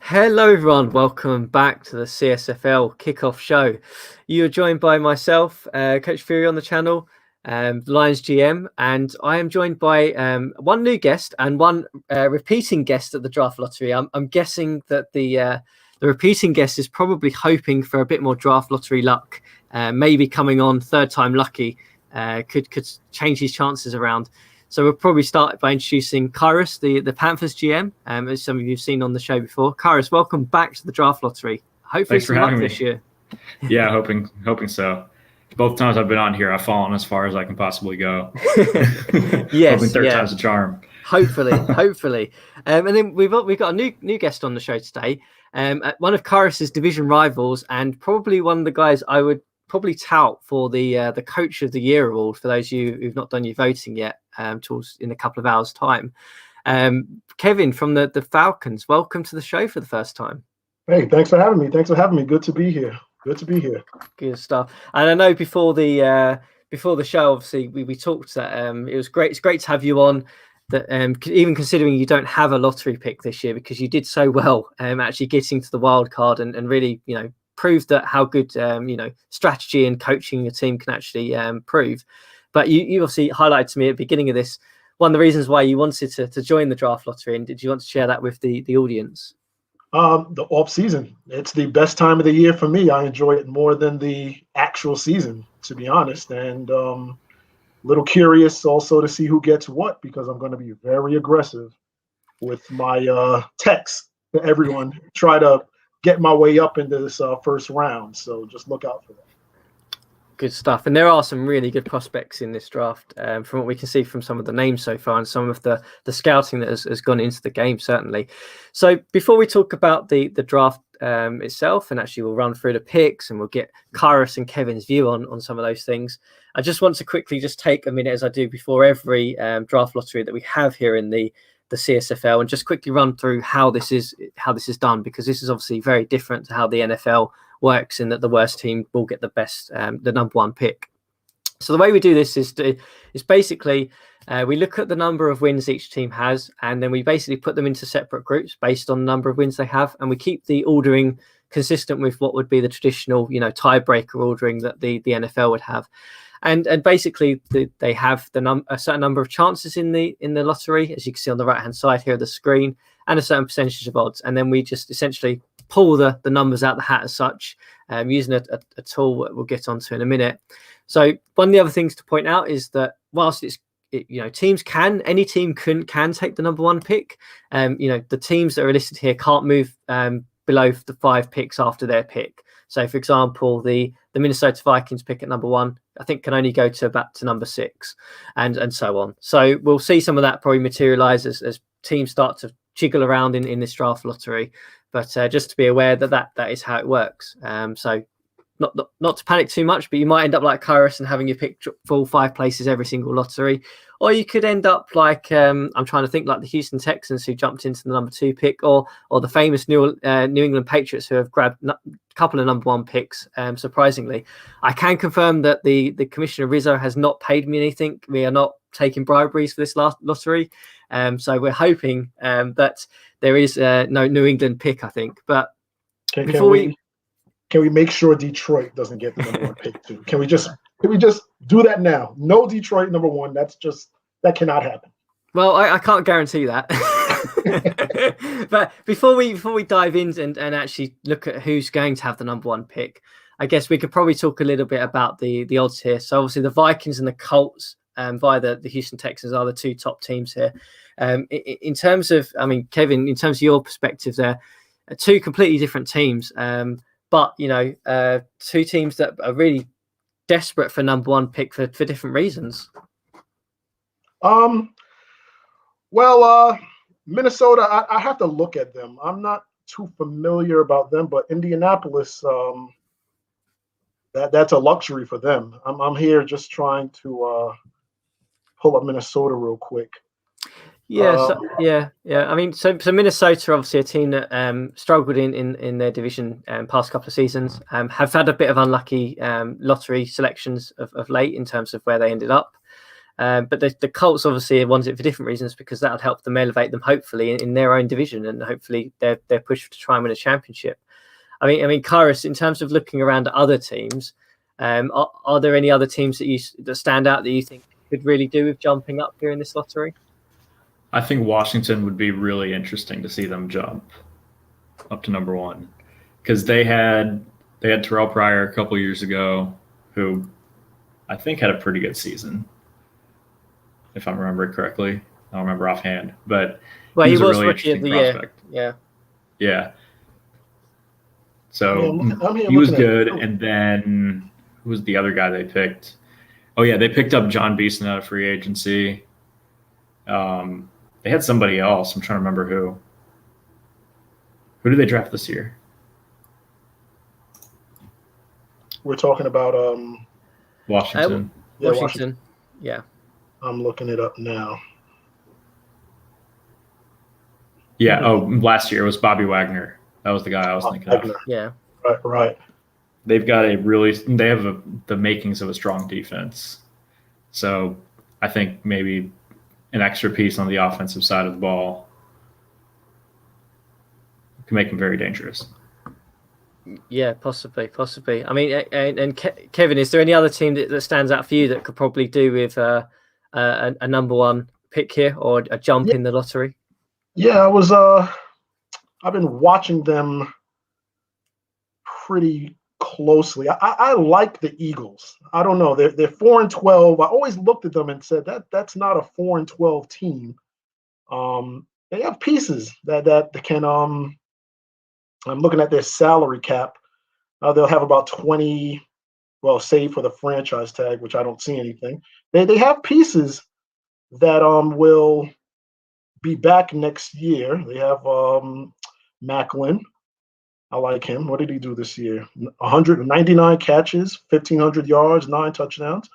Hello, everyone. Welcome back to the CSFL kickoff show. You are joined by myself, Coach Fury on the channel, Lions GM, and I am joined by one new guest and one repeating guest at the draft lottery. I'm guessing that the repeating guest is probably hoping for a bit more draft lottery luck, maybe coming on third time lucky, could change his chances around. So we'll probably start by introducing Kairos, the Panthers GM, as some of you have seen on the show before. Kairos, welcome back to the draft lottery. Hopefully Thanks for having me this year. Yeah, hoping so. Both times I've been on here, I've fallen as far as I can possibly go. Yes, hoping third time's a charm. Hopefully. And then we've got a new guest on the show today. One of Kairos's division rivals, and probably one of the guys I would probably tout for the Coach of the Year award for those of you who've not done your voting yet, towards in a couple of hours' time. Kevin from the Falcons, welcome to the show for the first time. Hey, thanks for having me. Good to be here. Good stuff. And I know before the show, obviously we talked that it was great. It's great to have you on. That even considering you don't have a lottery pick this year, because you did so well actually getting to the wild card and really proved that how good strategy and coaching your team can actually prove. But you obviously highlighted to me at the beginning of this one of the reasons why you wanted to join the draft lottery, and did you want to share that with the audience? The off season, it's the best time of the year for me. I enjoy it more than the actual season, to be honest, and little curious also to see who gets what, because I'm going to be very aggressive with my texts to everyone, try to get my way up into this first round. So just look out for that. Good stuff. And there are some really good prospects in this draft, from what we can see from some of the names so far and some of the scouting that has gone into the game, certainly. So before we talk about the draft itself, and actually we'll run through the picks and we'll get Kairos and Kevin's view on some of those things, I just want to quickly just take a minute, as I do before every draft lottery that we have here in the CSFL, and just quickly run through how this is done, because this is obviously very different to how the NFL works, in that the worst team will get the number one pick. So the way we do this is basically we look at the number of wins each team has, and then we basically put them into separate groups based on the number of wins they have, and we keep the ordering consistent with what would be the traditional tiebreaker ordering that the NFL would have. And basically they have a certain number of chances in the lottery, as you can see on the right hand side here of the screen, and a certain percentage of odds, and then we just essentially pull the numbers out the hat as such, using a tool that we'll get onto in a minute. So one of the other things to point out is that whilst any team can take the number one pick, the teams that are listed here can't move below the 5 picks after their pick. So for example, the Minnesota Vikings pick at number 1, I think, can only go to number 6, and so on. So we'll see some of that probably materialize as teams start to jiggle around in this draft lottery. But just to be aware that is how it works. So not to panic too much, but you might end up like Kairos and having your pick full 5 places every single lottery. Or you could end up like, I'm trying to think, like the Houston Texans, who jumped into the number 2 pick, or the famous New England Patriots, who have grabbed a couple of number 1 picks, surprisingly. I can confirm that the Commissioner Rizzo has not paid me anything. We are not taking briberies for this last lottery. So we're hoping that there is no New England pick, I think. But can we make sure Detroit doesn't get the number 1 pick too? Can we just do that now? No Detroit number 1. That cannot happen. Well, I can't guarantee that. But before we dive in and actually look at who's going to have the number 1 pick, I guess we could probably talk a little bit about the odds here. So obviously the Vikings and the Colts via the Houston Texans are the 2 top teams here. In terms of, Kevin, in terms of your perspective, there are 2 completely different teams, but 2 teams that are really desperate for number 1 pick for different reasons. Minnesota, I have to look at them. I'm not too familiar about them, but Indianapolis, that's a luxury for them. I'm here just trying to pull up Minnesota real quick. Yeah. So Minnesota, obviously a team that struggled in their division past couple of seasons, have had a bit of unlucky lottery selections of late in terms of where they ended up. But the Colts obviously want it for different reasons, because that'll help them elevate them hopefully in their own division, and hopefully they're pushed to try and win a championship. I mean, Kairos, in terms of looking around at other teams, are there any other teams that stand out that you think could really do with jumping up here in this lottery? I think Washington would be really interesting to see them jump up to number one, because they had Terrell Pryor a couple years ago, who I think had a pretty good season, if I remember correctly. I don't remember offhand, but well, he was a really rookie of interesting the prospect. year. Yeah. So I'm here he was looking at good, it. and then who was the other guy they picked? Oh yeah, they picked up John Beeson out of free agency. They had somebody else. I'm trying to remember who. Who did they draft this year? We're talking about Washington. yeah, Washington. Yeah. I'm looking it up now. Yeah. Oh, last year it was Bobby Wagner. That was the guy I was thinking of. Yeah. Right. They've got they have the makings of a strong defense. So I think maybe an extra piece on the offensive side of the ball can make them very dangerous. Yeah, possibly. I mean, and Kevin, is there any other team that stands out for you that could probably do with a number one pick here, or a jump in the lottery? Yeah, I've been watching them pretty closely. I like the Eagles. I don't know. They're 4-12. I always looked at them and said that's not a 4-12 team. They have pieces that can. I'm looking at their salary cap. They'll have about 20. Well, save for the franchise tag, which I don't see anything. They have pieces that will be back next year. They have Macklin. I like him. What did he do this year? 199 catches, 1,500 yards, 9 touchdowns.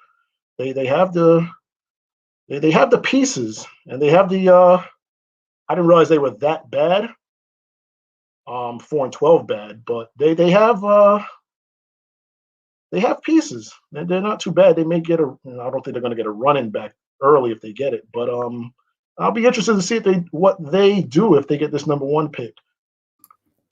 They have the pieces, and they have the. I didn't realize they were that bad. 4-12 bad, but they have pieces. They're not too bad. They may get I don't think they're going to get a running back early if they get it, but I'll be interested to see what they do if they get this number one pick.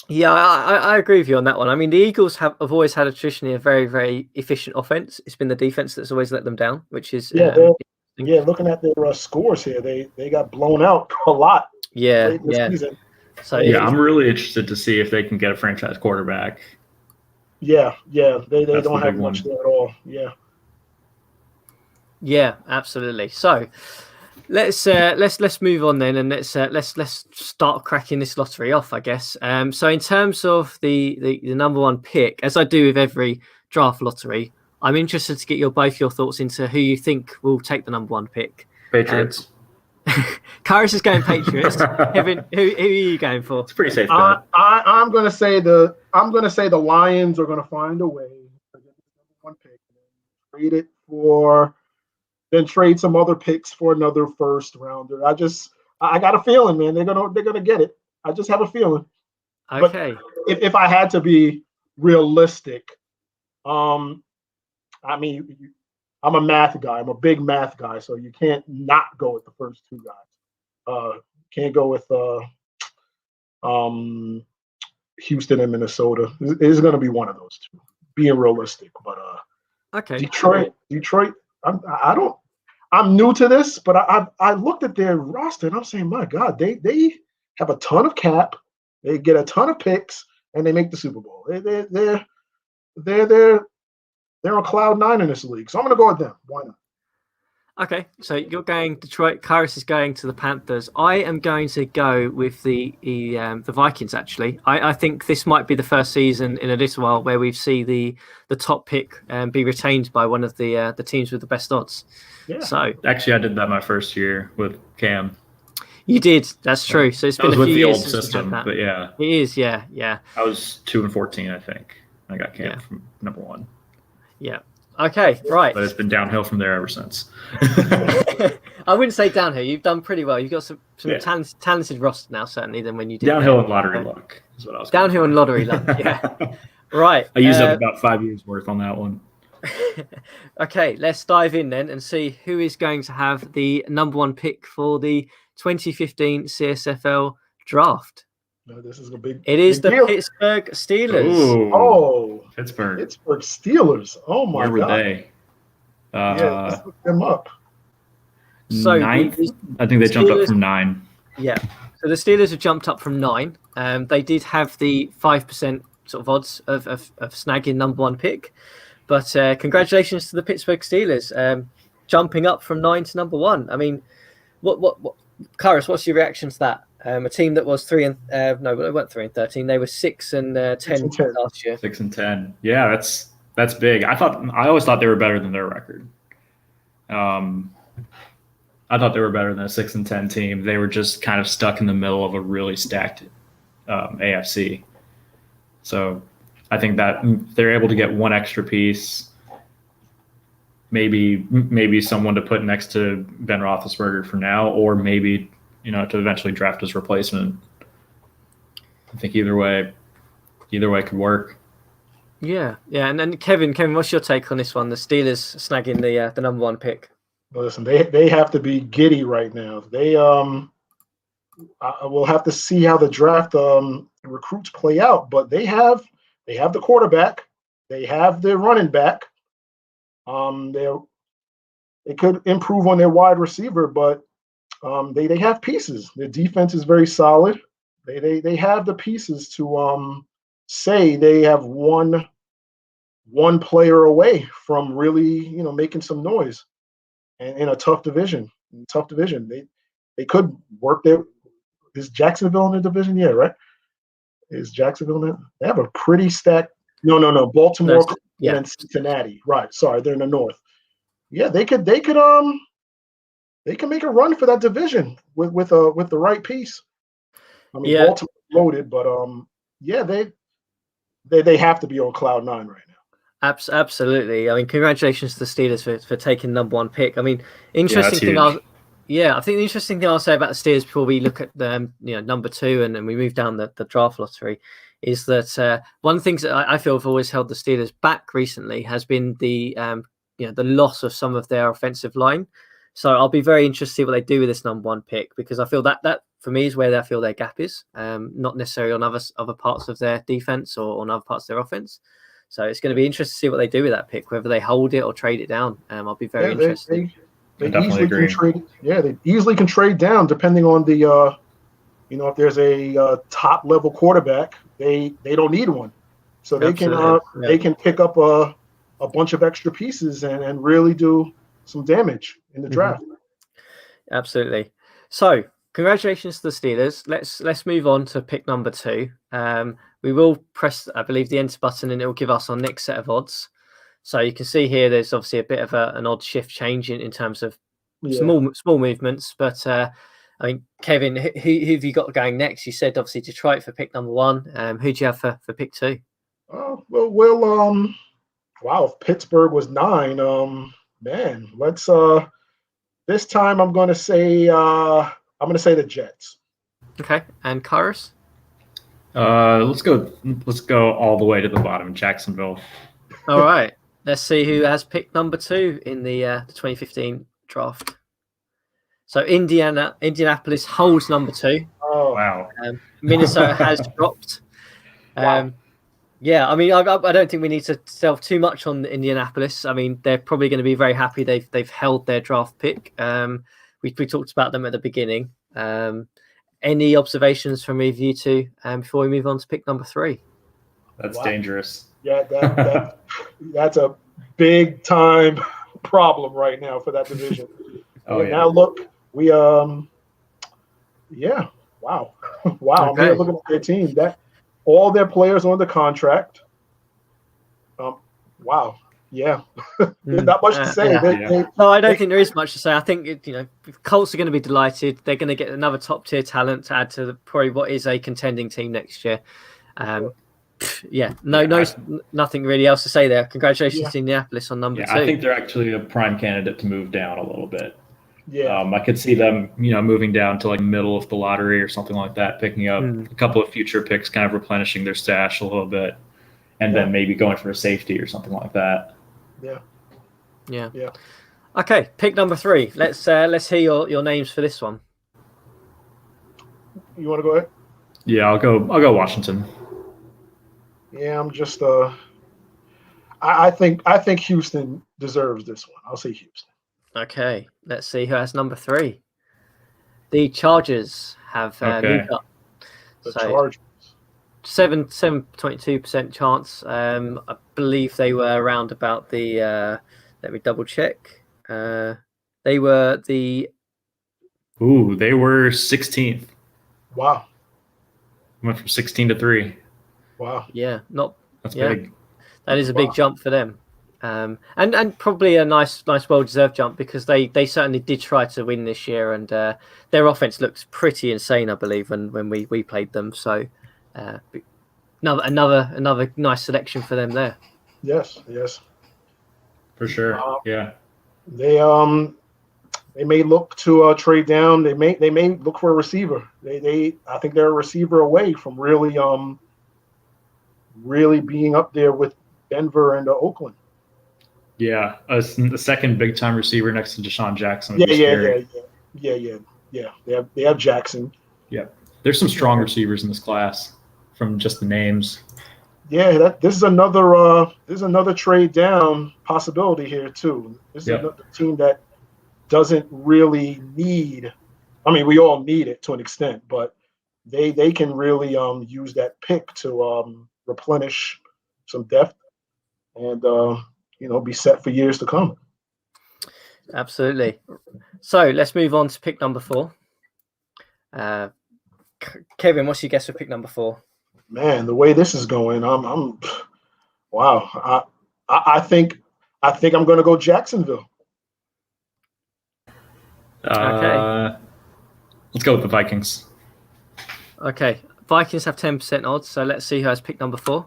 Yeah, I agree with you on that one. I mean, the Eagles have always had traditionally a very, very efficient offense. It's been the defense that's always let them down, which is looking at their scores here, they got blown out a lot. Late this season. So I'm really interested to see if they can get a franchise quarterback. Yeah, they don't have much there at all. Yeah, absolutely. So let's move on then, and let's start cracking this lottery off, I guess. So in terms of the number one pick, as I do with every draft lottery, I'm interested to get both your thoughts into who you think will take the number one pick. Patriots. Kairos is going Patriots. Kevin, who are you going for? It's a pretty safe bet. I'm gonna say the Lions are gonna find a way to get the number one pick, and trade it for, then trade some other picks for another first rounder. I got a feeling, man, they're gonna get it. I just have a feeling. Okay. But if I had to be realistic, I mean, I'm a math guy. I'm a big math guy, so you can't not go with the first two guys. Can't go with Houston and Minnesota. It's going to be one of those two. Being realistic, but okay. Detroit. I'm new to this, but I looked at their roster and I'm saying, my God, they have a ton of cap. They get a ton of picks, and they make the Super Bowl. They're on cloud 9 in this league, so I'm going to go with them. Why not? Okay, so you're going Detroit. Kairos is going to the Panthers. I am going to go with the Vikings. Actually, I think this might be the first season in a little while where we see the top pick be retained by one of the teams with the best odds. Yeah. So actually, I did that my first year with Cam. You did. That's true. So it's been a few years since system, but yeah, it is. Yeah. I was 2-14, I think. I got Cam from number one. Yeah. Okay. Right. But it's been downhill from there ever since. I wouldn't say downhill. You've done pretty well. You've got some talented roster now, certainly, than when you did downhill and lottery luck is what I was. Downhill and lottery luck. Yeah. Right. I used up about 5 years worth on that one. Okay, let's dive in then and see who is going to have the number one pick for the 2015 CSFL draft. No, this is a big, It is big the deal. Pittsburgh Steelers. Ooh, Oh, Pittsburgh. Pittsburgh Steelers. Oh my Where were God. they? Yeah, let's look them up. So Ninth? the I think they jumped up Steelers- from 9. Yeah. So the Steelers have jumped up from 9. They did have the 5% sort of odds of snagging number one pick. But congratulations to the Pittsburgh Steelers, jumping up from 9 to number 1. I mean, what, Karis, what's your reaction to that? A team that was 3 and no, they weren't 3 and 13. They were 6 and 10 last year. 6 and 10. Yeah, that's big. I always thought they were better than their record. I thought they were better than a 6 and 10 team. They were just kind of stuck in the middle of a really stacked AFC. So I think that they're able to get one extra piece, maybe someone to put next to Ben Roethlisberger for now, or maybe to eventually draft his replacement. I think either way could work. Yeah, and then Kevin, what's your take on this one? The Steelers snagging the number one pick. Well, listen, they have to be giddy right now. They we'll have to see how the draft recruits play out, but they have the quarterback, they have their running back. They could improve on their wide receiver, but they have pieces. Their defense is very solid. They have the pieces to say they have one player away from really making some noise and in a tough division. They could work there. Is Jacksonville in the division? Yeah, right. Is Jacksonville in it? They have a pretty stacked. No. Baltimore and Cincinnati. Right. Sorry, they're in the north. Yeah, they could make a run for that division with the right piece. I mean, Baltimore loaded, but they have to be on cloud 9 right now. Absolutely. I mean, congratulations to the Steelers for taking number one pick. I mean, interesting thing. I think the interesting thing I'll say about the Steelers before we look at the number 2 and we move down the draft lottery is that one of the things that I feel have always held the Steelers back recently has been the loss of some of their offensive line. So I'll be very interested to see what they do with this number 1 pick, because I feel that for me is where I feel their gap is, not necessarily on other parts of their defense or on other parts of their offense. So it's going to be interesting to see what they do with that pick, whether they hold it or trade it down. I'll be very interested. They easily can trade. Yeah, they easily can trade down depending on the if there's a top level quarterback, they don't need one, so they can pick up a bunch of extra pieces and really do some damage in the draft. Absolutely. So congratulations to the Steelers. Let's move on to pick number 2. We will press, I believe, the enter button, and it will give us our next set of odds. So you can see here, there's obviously a bit of an odd shift change in terms of small movements. But I mean, Kevin, who have you got going next? You said obviously Detroit for pick number 1. Who do you have for pick 2? Wow, if Pittsburgh was 9, man, let's this time I'm going to say the Jets. Okay, and Karis? Let's go all the way to the bottom, Jacksonville. All right. Let's see who has picked number 2 in the 2015 draft. So Indianapolis holds number 2. Oh wow! Minnesota has dropped. Wow. Yeah, I mean, I don't think we need to delve too much on Indianapolis. I mean, they're probably going to be very happy they've held their draft pick. We talked about them at the beginning. Any observations from either of you two before we move on to pick number 3? That's dangerous. Yeah, that's a big time problem right now for that division. Now look, we wow. Wow. I'm here looking at their team. That all their players on the contract. Wow. Yeah. There's not much to say. No, I don't think there is much to say. I think Colts are going to be delighted. They're going to get another top tier talent to add to probably what is a contending team next year. Nothing really else to say there. Congratulations to Indianapolis on number 2. I think they're actually a prime candidate to move down a little bit. Yeah. I could see them, moving down to like middle of the lottery or something like that, picking up a couple of future picks, kind of replenishing their stash a little bit, and then maybe going for a safety or something like that. Yeah. Yeah. Yeah. Okay, pick number 3. Let's hear your names for this one. You want to go ahead? Yeah, I'll go Washington. Yeah, I'm just I think Houston deserves this one. I'll say Houston. Okay, let's see who has number 3. The Chargers have moved up. The So Chargers. 7.2% chance. I believe they were around about the. Let me double check. They were the. Ooh, they were 16th. Wow. Went from 16 to 3. Wow. Yeah, not. That's Yeah, big. that is a big jump for them. And probably a nice well-deserved jump because they certainly did try to win this year, and their offense looked pretty insane, I believe, when we played them. So another nice selection for them there. Yes. For sure. Yeah. They may look to trade down. They may look for a receiver. I think they're a receiver away from really being up there with Denver and Oakland. Yeah, the second big time receiver next to Deshaun Jackson would Yeah. be scary. They have Jackson. Yeah, there's some strong receivers in this class from just the names. Yeah, this is another trade down possibility here too. This is another team that doesn't really need. I mean, we all need it to an extent, but they can really use that pick to replenish some depth and be set for years to come. Absolutely. So let's move on to pick number 4. Kevin, what's your guess for pick number 4? Man, the way this is going, I'm wow. I think I'm going to go Jacksonville. Okay. Let's go with the Vikings. Okay. Vikings have 10% odds, so let's see who has pick number 4.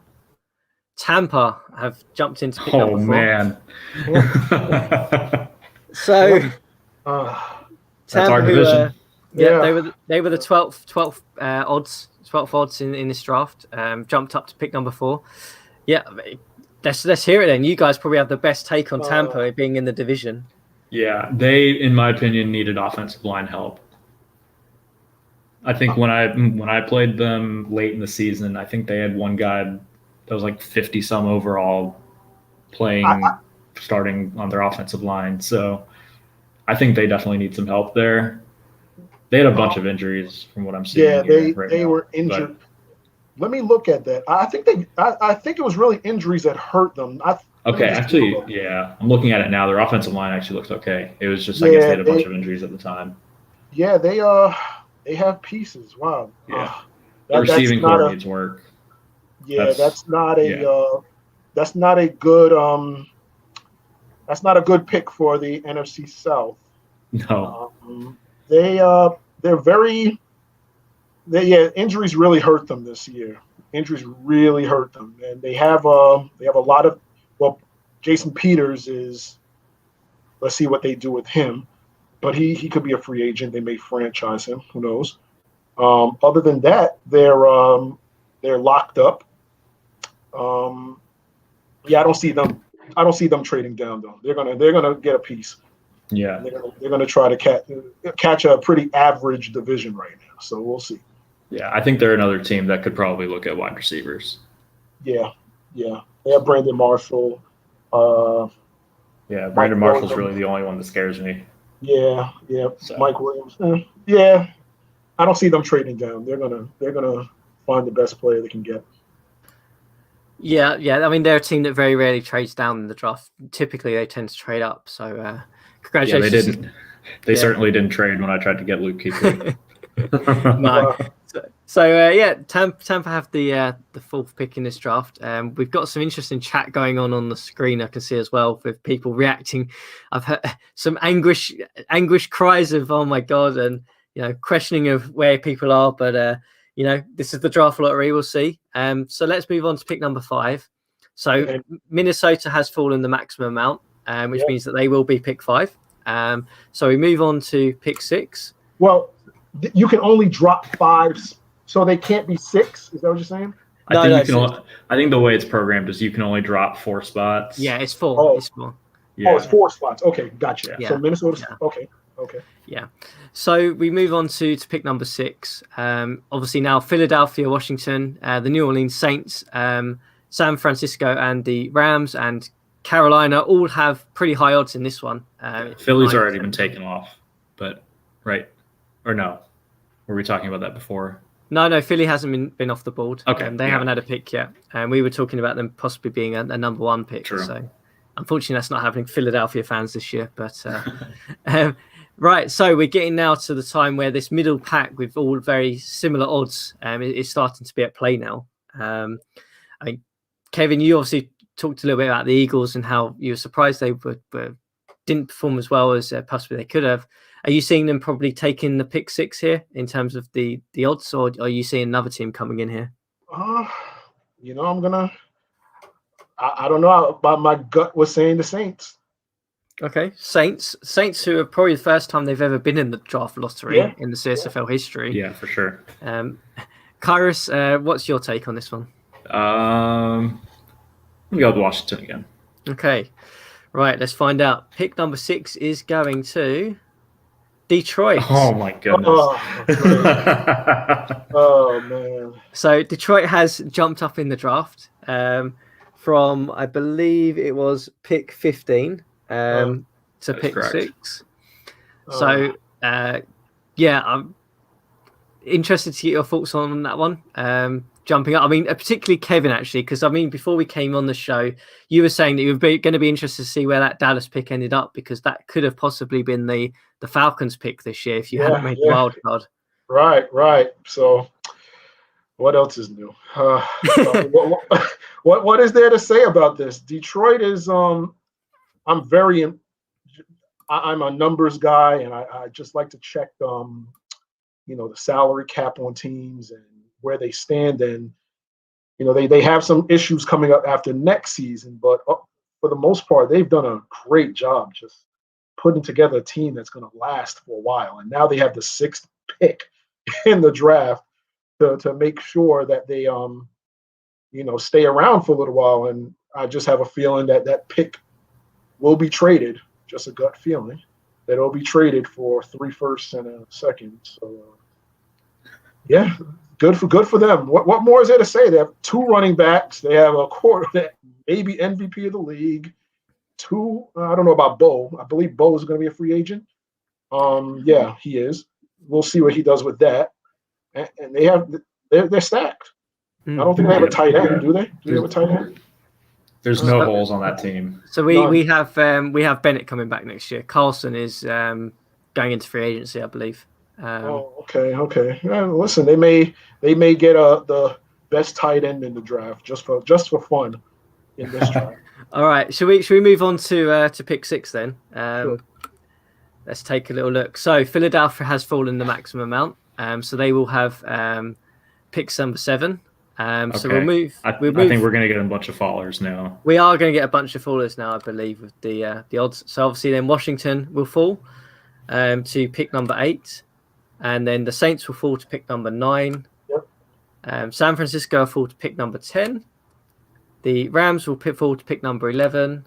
Tampa have jumped into pick number 4. Man. So that's our division. They were the 12th odds in this draft. Jumped up to pick number 4. Yeah, let's hear it then. You guys probably have the best take on Tampa being in the division. Yeah, they, in my opinion, needed offensive line help. I think when I played them late in the season, I think they had one guy that was like 50-some overall starting on their offensive line. So I think they definitely need some help there. They had a bunch of injuries from what I'm seeing. Yeah, they were injured. Let me look at that. I think it was really injuries that hurt them. Okay, actually, yeah, I'm looking at it now. Their offensive line actually looks okay. It was just I guess they had a bunch of injuries at the time. Yeah, they have pieces. Wow. Yeah, the receiving core needs work. Yeah, that's not a good pick for the NFC South. No. Injuries really hurt them this year. Injuries really hurt them, and they have a lot of. Well, Jason Peters is. Let's see what they do with him, but he could be a free agent. They may franchise him. Who knows? Other than that, they're locked up. I don't see them trading down though. They're gonna get a piece. Yeah, they're gonna try to catch a pretty average division right now. So we'll see. Yeah, I think they're another team that could probably look at wide receivers. Yeah. They have Brandon Marshall. Brandon Marshall's really the only one that scares me. Yeah. So. Mike Williams. I don't see them trading down. They're gonna find the best player they can get. Yeah. I mean, they're a team that very rarely trades down in the draft. Typically, they tend to trade up. So, congratulations. Yeah, they didn't. They certainly didn't trade when I tried to get Luke Kuechly. No. So Tampa have the 4th pick in this draft. We've got some interesting chat going on the screen. I can see as well with people reacting. I've heard some anguish cries of "Oh my God" and questioning of where people are. But this is the draft lottery. We'll see. So let's move on to pick number 5. So Minnesota has fallen the maximum amount, which means that they will be pick 5. So we move on to pick 6. Well, you can only drop 5, so they can't be 6. Is that what you're saying? I think the way it's programmed is you can only drop 4 spots. Yeah, it's 4. Oh. It's 4. Yeah. Oh, it's 4 spots. Okay, gotcha. Yeah. So Minnesota. Yeah. Okay. Yeah. So we move on to pick number 6. Obviously now Philadelphia, Washington, the New Orleans Saints, San Francisco, and the Rams and Carolina all have pretty high odds in this one. Philly's already been taken off, but right or no? Were we talking about that before? No, Philly hasn't been off the board. Okay, they haven't had a pick yet. And we were talking about them possibly being a number 1 pick. True. So unfortunately, that's not happening. Philadelphia fans this year. But right, so we're getting now to the time where this middle pack with all very similar odds is starting to be at play now. I mean, Kevin, you obviously talked a little bit about the Eagles and how you were surprised they didn't perform as well as possibly they could have. Are you seeing them probably taking the pick 6 here in terms of the odds, or are you seeing another team coming in here? I don't know, but my gut was saying the Saints. Okay, Saints, who are probably the first time they've ever been in the draft lottery in the CSFL history. Yeah, for sure. Kyrus, what's your take on this one? I'm gonna go with Washington again. Okay, right. Let's find out. Pick number 6 is going to Detroit. Oh my goodness! Oh man! So Detroit has jumped up in the draft from, I believe it was pick 15 to pick correct. 6. So yeah, I'm interested to get your thoughts on that one. Jumping up, I mean, particularly Kevin, actually, because I mean, before we came on the show, you were saying that you were going to be interested to see where that Dallas pick ended up, because that could have possibly been the Falcons pick this year if you hadn't made the wild card. Right. So, what else is new? What is there to say about this? Detroit is I'm a numbers guy, and I just like to check the salary cap on teams and where they stand, and they have some issues coming up after next season, but for the most part they've done a great job just putting together a team that's going to last for a while. And now they have the 6th pick in the draft to make sure that they stay around for a little while. And I just have a feeling that pick will be traded, just a gut feeling that it'll be traded for 3 firsts and a second. So yeah, good for them. What more is there to say? They have 2 running backs. They have a quarterback, maybe MVP of the league. 2, I don't know about Bo. I believe Bo is going to be a free agent. Yeah, he is. We'll see what he does with that. And they're stacked. I don't think they have a tight end, do they? Do they have a tight end? There's no holes on that team. So we have Bennett coming back next year. Carlson is going into free agency, I believe. Okay. Yeah, listen, they may get the best tight end in the draft just for fun in this draft. All right, should we move on to pick 6 then? Sure. Let's take a little look. So Philadelphia has fallen the maximum amount, so they will have picks number 7. So we'll move. I think we're going to get a bunch of fallers now. We are going to get a bunch of fallers now, I believe, with the odds. So obviously, then Washington will fall to pick number 8. And then the Saints will fall to pick number 9. Yep. San Francisco will fall to pick number 10. The Rams will fall to pick number 11.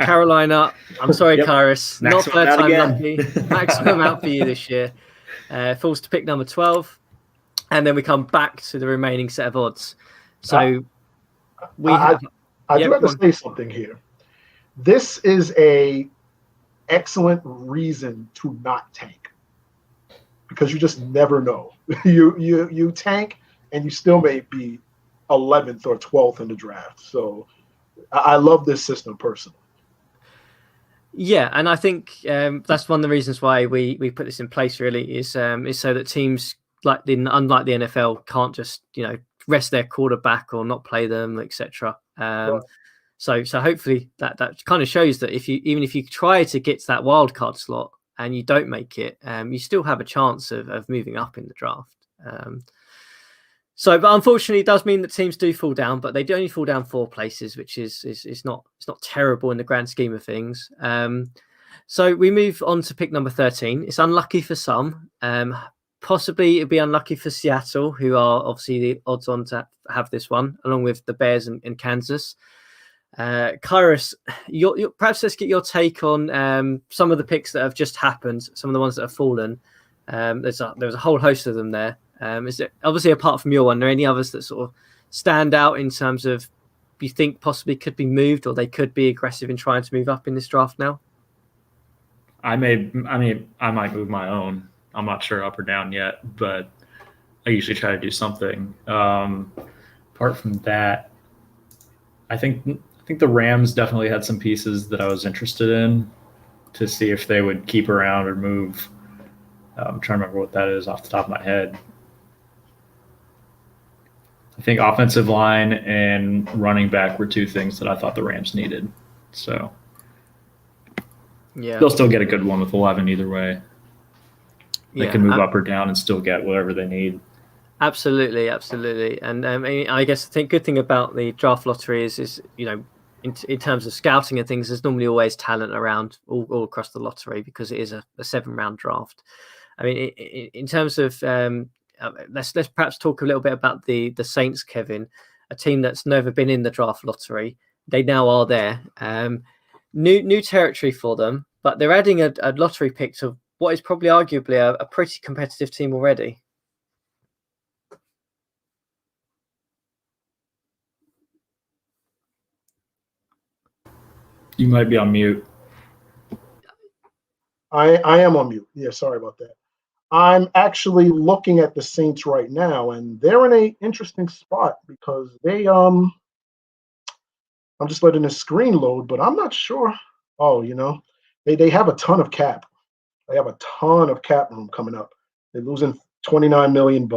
Carolina, I'm sorry, Kyrus, not third time lucky. Maximum out for you this year. Falls to pick number 12. And then we come back to the remaining set of odds. So I do have to say something here. This is a excellent reason to not tank, because you just never know. You tank and you still may be 11th or 12th in the draft. So I love this system personally. Yeah, and I think that's one of the reasons why we put this in place. Really, is so that teams unlike the NFL can't just rest their quarterback or not play them, etc. Right. So hopefully that kind of shows that even if you try to get to that wild card slot and you don't make it, you still have a chance of moving up in the draft. But unfortunately, it does mean that teams do fall down, but they do only fall down 4 places, which is not terrible in the grand scheme of things. So we move on to pick number 13. It's unlucky for some. possibly it'd be unlucky for Seattle, who are obviously the odds on to have this one, along with the Bears and Kansas. Kairos, perhaps let's get your take on some of the picks that have just happened, some of the ones that have fallen. There's a whole host of them there. Is there, obviously, apart from your one, are there any others that sort of stand out in terms of you think possibly could be moved, or they could be aggressive in trying to move up in this draft now? I might move my own. I'm not sure up or down yet, but I usually try to do something. Apart from that, I think the Rams definitely had some pieces that I was interested in to see if they would keep around or move. I'm trying to remember what that is off the top of my head. I think offensive line and running back were two things that I thought the Rams needed. So yeah, they'll still get a good one with 11 either way. They can move up or down and still get whatever they need. Absolutely. And I guess the good thing about the draft lottery is in terms of scouting and things, there's normally always talent around all across the lottery because it is a 7-round draft. I mean, in terms of let's perhaps talk a little bit about the Saints, Kevin, a team that's never been in the draft lottery. They now are there. New territory for them, but they're adding a lottery pick to what is probably arguably a pretty competitive team already. You might be on mute. I am on mute. Yeah, sorry about that. I'm actually looking at the Saints right now, and they're in an interesting spot because I'm just letting the screen load, but I'm not sure. Oh, they have a ton of cap. They have a ton of cap room coming up. They're losing $29 million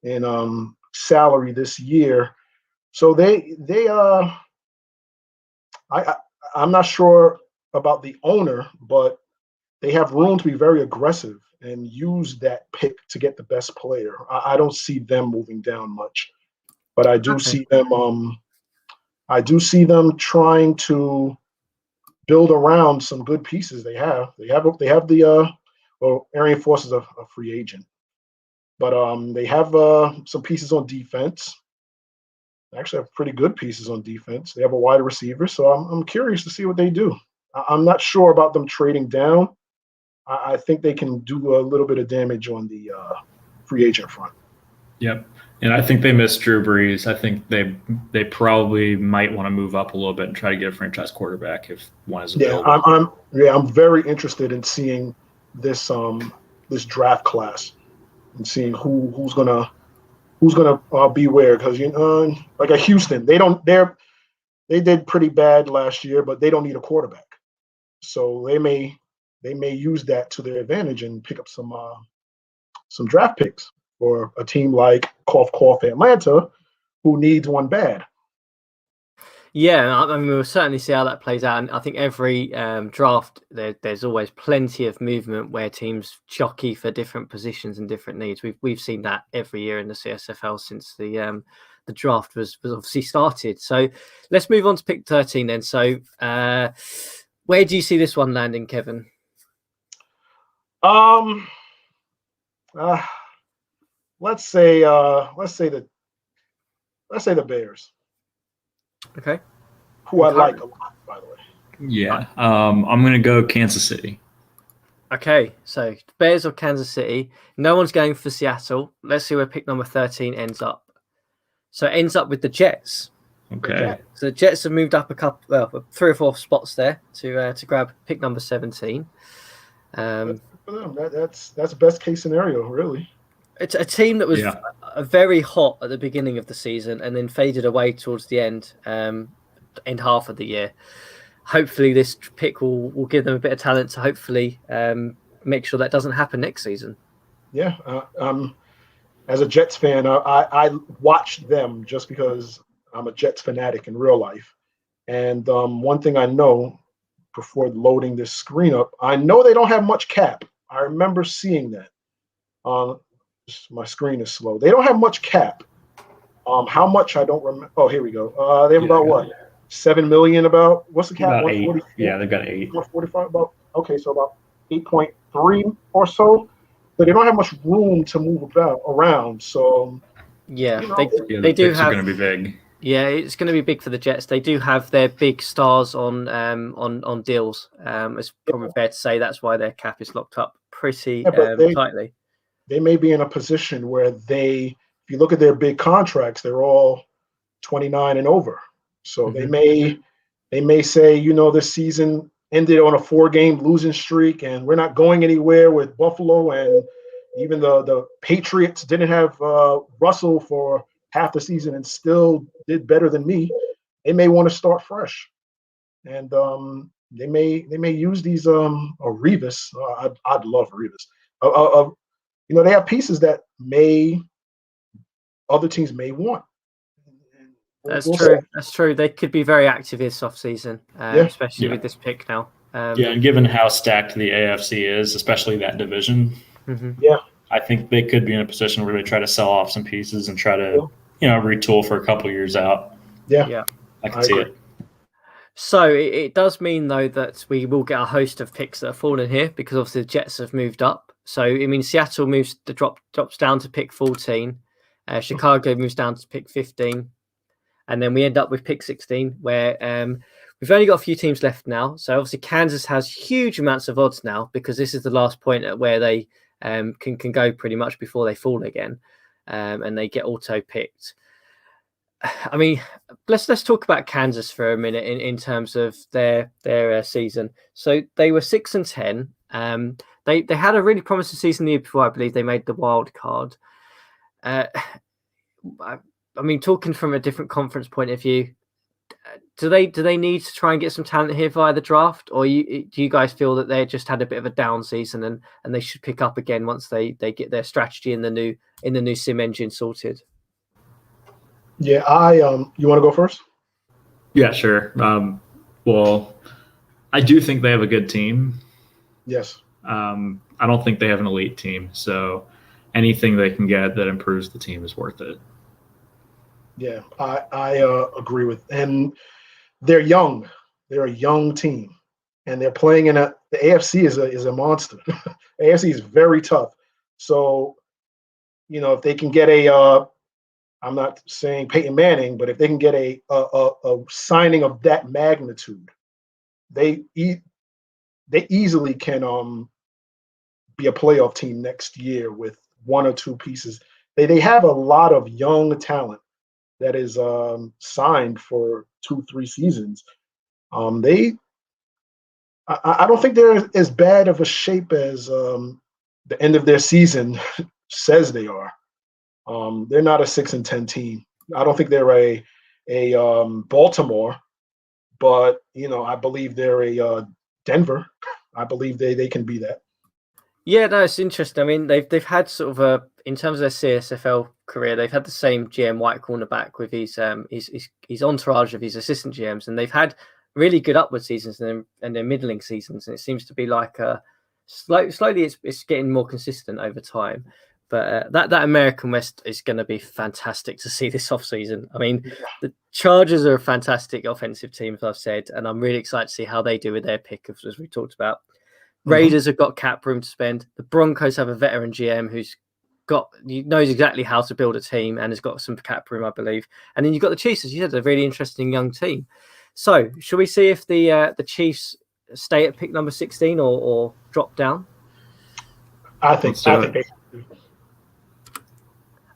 in salary this year. So I'm not sure about the owner, but they have room to be very aggressive and use that pick to get the best player. I don't see them moving down much, but I do see them. I do see them trying to build around some good pieces. They have the Arian Foster is a free agent, but they have some pieces on defense. They actually have pretty good pieces on defense. They have a wide receiver, so I'm curious to see what they do. I'm not sure about them trading down. I think they can do a little bit of damage on the free agent front. Yep. And I think they missed Drew Brees. I think they probably might want to move up a little bit and try to get a franchise quarterback if one is available. I'm very interested in seeing this this draft class and seeing who's gonna be where, because like a Houston, they did pretty bad last year, but they don't need a quarterback, so they may use that to their advantage and pick up some draft picks for a team like Atlanta, who needs one bad. Yeah, I mean, we'll certainly see how that plays out. And I think every draft, there's always plenty of movement where teams jockey for different positions and different needs. We've seen that every year in the CSFL since the draft was obviously started. So let's move on to pick 13 then. So where do you see this one landing, Kevin? Let's say the Bears. Okay. Who I like a lot, by the way. Yeah. I'm going to go Kansas City. Okay. So Bears or Kansas City. No one's going for Seattle. Let's see where pick number 13 ends up. So it ends up with the Jets. Okay. So the Jets have moved up 3 or 4 spots there to grab pick number 17. That's best case scenario, really. It's a team that was very hot at the beginning of the season and then faded away towards the end half of the year. Hopefully this pick will give them a bit of talent to hopefully make sure that doesn't happen next season. Yeah. As a Jets fan, I watched them just because I'm a Jets fanatic in real life. And one thing I know before loading this screen up, I know they don't have much cap. I remember seeing that. My screen is slow. They don't have much cap. How much I don't remember. Oh, here we go. They have about what? 7 million. About what's the cap? About 8. Yeah, they've got 8. 145. About okay, so about 8.3 or so. so they don't have much room to move around. So Yeah, you know, they do picks have. are going to be big. Yeah, it's going to be big for the Jets. They do have their big stars on deals. It's probably fair to say that's why their cap is locked up pretty but tightly. they may be in a position where if you look at their big contracts, they're all 29 and over. So they may say, this season ended on a 4-game losing streak, and we're not going anywhere with Buffalo, and even the Patriots didn't have Russell for half the season and still did better than me. They may want to start fresh, and they may use these or Revis. I'd love Revis. They have pieces that other teams may want. That's true. That's true. They could be very active this offseason, especially with this pick now. And given how stacked the AFC is, especially that division, I think they could be in a position where they try to sell off some pieces and try to, retool for a couple years out. Yeah. I can see it. So it does mean, though, that we will get a host of picks that have fallen here because obviously the Jets have moved up. So, I mean, Seattle drops down to pick 14. Chicago moves down to pick 15. And then we end up with pick 16, where we've only got a few teams left now. So obviously Kansas has huge amounts of odds now because this is the last point at where they can go pretty much before they fall again, and they get auto-picked. I mean, let's talk about Kansas for a minute in terms of their season. So they were 6-10. They had a really promising season the year before. I believe they made the wild card. I mean, talking from a different conference point of view, do they need to try and get some talent here via the draft, or do you guys feel that they just had a bit of a down season and they should pick up again once they get their strategy in the new sim engine sorted? Yeah, you want to go first? Yeah, sure. Well, I do think they have a good team. Yes. I don't think they have an elite team, so anything they can get that improves the team is worth it. Yeah, I agree with, and they're young. They're a young team, and they're playing in the AFC is a monster. AFC is very tough. So, if they can get I'm not saying Peyton Manning, but if they can get a signing of that magnitude, they easily can be a playoff team next year with one or two pieces. They have a lot of young talent that is signed for 2-3 seasons. I don't think they're as bad of a shape as the end of their season says they are. They're not a 6-10 team. I don't think they're a Baltimore, but I believe they're a Denver. I believe they can be that. Yeah, no, it's interesting. I mean, they've had sort of in terms of their CSFL career, they've had the same GM White cornerback with his entourage of his assistant GMs, and they've had really good upward seasons and their middling seasons, and it seems to be like slowly it's getting more consistent over time. But that American West is going to be fantastic to see this offseason. I mean, the Chargers are a fantastic offensive team, as I've said, and I'm really excited to see how they do with their pick, as we talked about. Raiders have got cap room to spend. The Broncos have a veteran GM knows exactly how to build a team and has got some cap room, I believe. And then you've got the Chiefs, as you said, a really interesting young team. So, shall we see if the Chiefs stay at pick number 16 or drop down? I think they.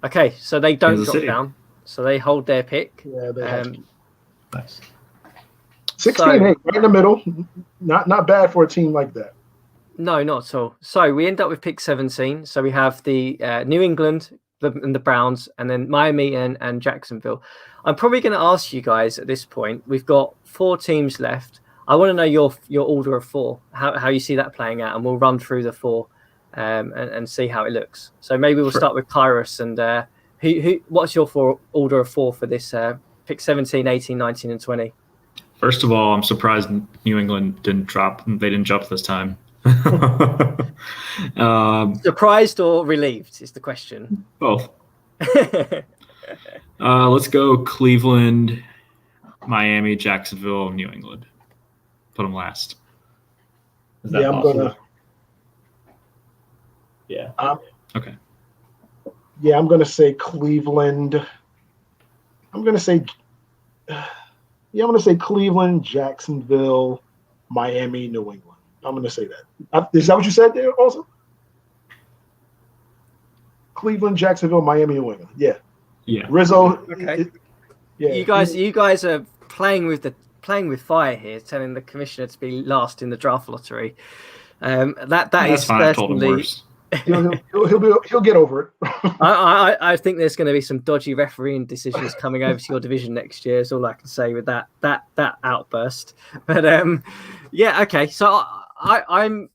Okay, so they don't drop down. So they hold their pick. Yeah, they have. Nice. 16-8, right in the middle. Not bad for a team like that. No, not at all. So we end up with pick 17. So we have the New England and the Browns, and then Miami and Jacksonville. I'm probably going to ask you guys at this point. We've got 4 teams left. I want to know your order of 4, how you see that playing out, and we'll run through the 4 and see how it looks. So maybe we'll start with Kyrus, and what's your order of 4 for this pick 17, 18, 19, and 20? First of all, I'm surprised New England didn't drop. They didn't jump this time. Surprised or relieved is the question. Both. Let's go Cleveland, Miami, Jacksonville, New England. Put them last. Yeah, I'm gonna. Yeah. Okay. Yeah, I'm going to say Cleveland. I'm going to say, Cleveland, Jacksonville, Miami, New England. I'm going to say that. Is that what you said there also? Cleveland, Jacksonville, Miami, New England. Yeah. Yeah. Rizzo. Okay. Yeah. You guys are playing with fire here, telling the commissioner to be last in the draft lottery. That That's is fine. I told him certainly. worse. He'll get over it. I think there's going to be some dodgy refereeing decisions coming over to your division next year. Is all I can say with that outburst. But yeah, okay. So I'm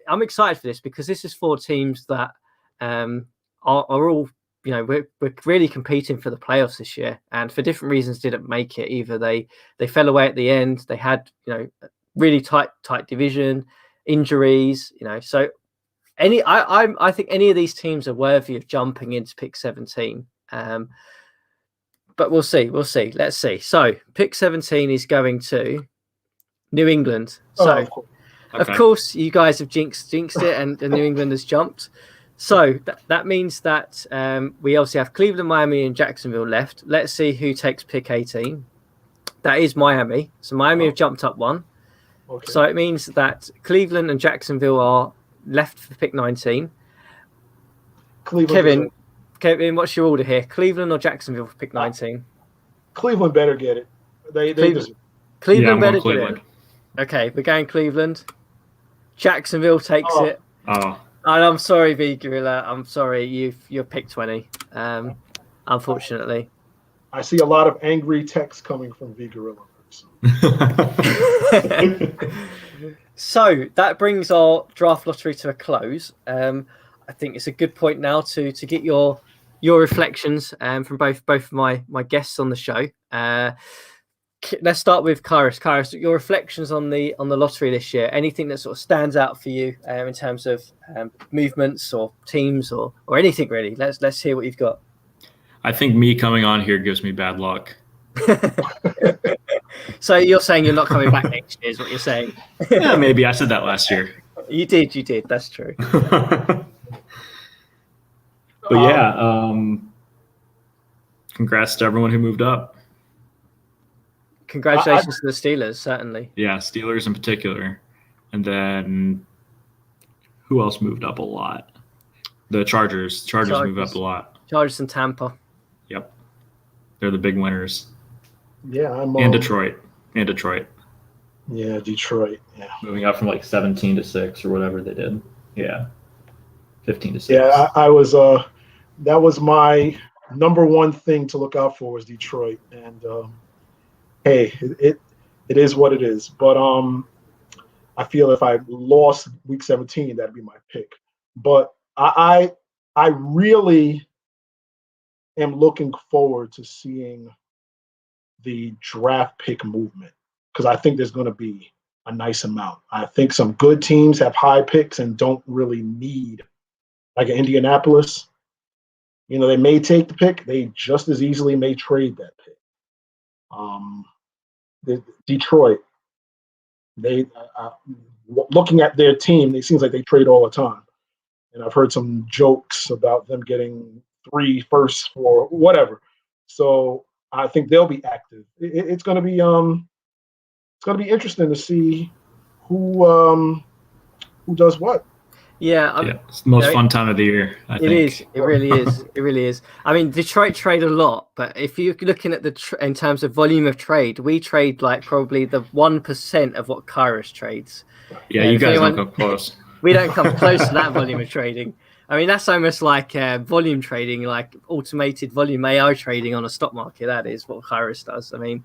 excited for this because this is 4 teams that are all, you know, we're really competing for the playoffs this year, and for different reasons didn't make it. Either they fell away at the end, they had, you know, really tight division, injuries, you know. So I think any of these teams are worthy of jumping into pick 17. But we'll see. Let's see. So pick 17 is going to New England. So of course you guys have jinxed it, and New England has jumped. So that means that we obviously have Cleveland, Miami, and Jacksonville left. Let's see who takes pick 18. That is Miami. So Miami have jumped up 1. Okay. So it means that Cleveland and Jacksonville are left for pick 19. Cleveland. Kevin, what's your order here? Cleveland or Jacksonville for pick 19? Cleveland better get it. Cleveland better get it. Okay, we're going Cleveland. Jacksonville takes it. Oh. And I'm sorry, V Gorilla. I'm sorry, you're pick 20. Unfortunately. I see a lot of angry texts coming from V Gorilla. So that brings our draft lottery to a close. I think it's a good point now to get your reflections from both of my guests on the show. Let's start with Kairos. Kairos, your reflections on the lottery this year. Anything that sort of stands out for you in terms of movements or teams or anything really? Let's hear what you've got. I think me coming on here gives me bad luck. So you're saying you're not coming back next year is what you're saying? Yeah, maybe. I said that last year. You did. That's true. But yeah, congrats to everyone who moved up. Congratulations to the Steelers, certainly. Yeah, Steelers in particular. And then who else moved up a lot? The Chargers. Chargers moved up a lot. Chargers and Tampa. Yep. They're the big winners. Yeah, and Detroit. Yeah, Detroit. Yeah. Moving up from like 17 to 6 or whatever they did. Yeah. 15 to 6. Yeah, I was that was my number one thing to look out for was Detroit. And hey, it is what it is. But I feel if I lost week 17, that'd be my pick. But I really am looking forward to seeing the draft pick movement because I think there's going to be a nice amount. I think some good teams have high picks and don't really need, like an Indianapolis. You know, they may take the pick. They just as easily may trade that pick. Detroit, they looking at their team, it seems like they trade all the time. And I've heard some jokes about them getting 3 firsts for whatever. So I think they'll be active. It's going to be interesting to see who does what. Yeah, it's the most fun time of the year. I think. It is. It really is. It really is. I mean, Detroit trade a lot, but if you're looking at in terms of volume of trade, we trade like probably the 1% of what Kairos trades. Yeah, you guys don't come close. We don't come close to that volume of trading. I mean, that's almost like volume trading, like automated volume AI trading on a stock market. That is what Kairos does. I mean,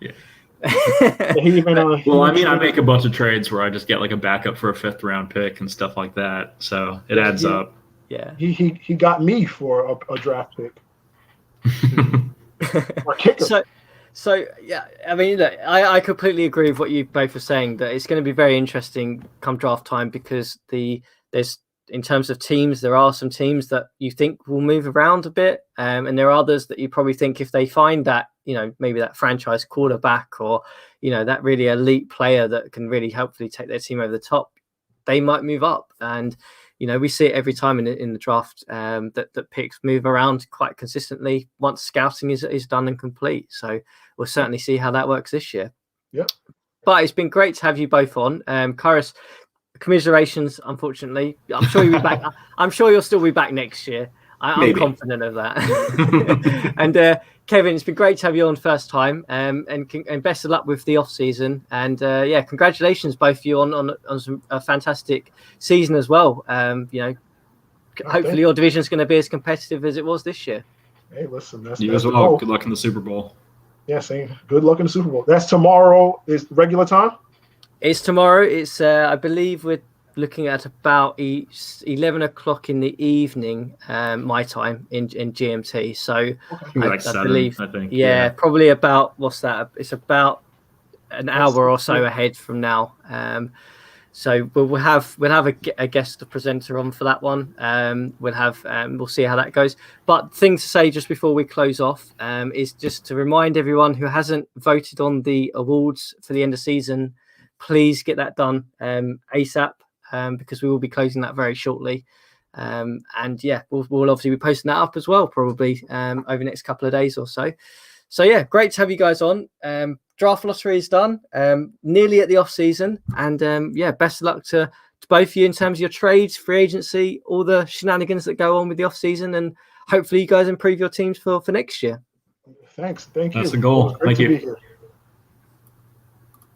well, I mean, I make a bunch of trades where I just get like a backup for a 5th round pick and stuff like that. So it adds up. Yeah. He got me for a draft pick. Or kicker. So yeah, I mean, look, I completely agree with what you both are saying, that it's going to be very interesting come draft time because there's in terms of teams, there are some teams that you think will move around a bit, and there are others that you probably think if they find that, you know, maybe that franchise quarterback or, you know, that really elite player that can really helpfully take their team over the top, they might move up. And we see it every time in the draft, that picks move around quite consistently once scouting is done and complete. So we'll certainly see how that works this year. Yeah. But it's been great to have you both on. Kairos, commiserations, unfortunately. I'm sure you'll be back. I'm sure you'll still be back next year. I'm confident of that. And Kevin, it's been great to have you on first time. And best of luck with the off season. And congratulations both of you on a fantastic season as well. Hopefully your division is going to be as competitive as it was this year. Hey, listen, that's you as well. Good luck in the Super Bowl. Yeah, same. Good luck in the Super Bowl. That's tomorrow. Is regular time? It's tomorrow. It's I believe we're looking at about 11 o'clock in the evening, my time in GMT. So I 7, believe, I think. Yeah, probably about what's that? It's about an hour or so ahead from now. So we'll have a guest presenter on for that one. We'll see how that goes. But thing to say just before we close off is just to remind everyone who hasn't voted on the awards for the end of season, please get that done ASAP, because we will be closing that very shortly. We'll obviously be posting that up as well, probably over the next couple of days or so. So yeah, great to have you guys on. Draft lottery is done, nearly at the off season, and best of luck to both of you in terms of your trades, free agency, all the shenanigans that go on with the off season, and hopefully you guys improve your teams for next year. Thanks. Thank you. That's the goal. Thank you.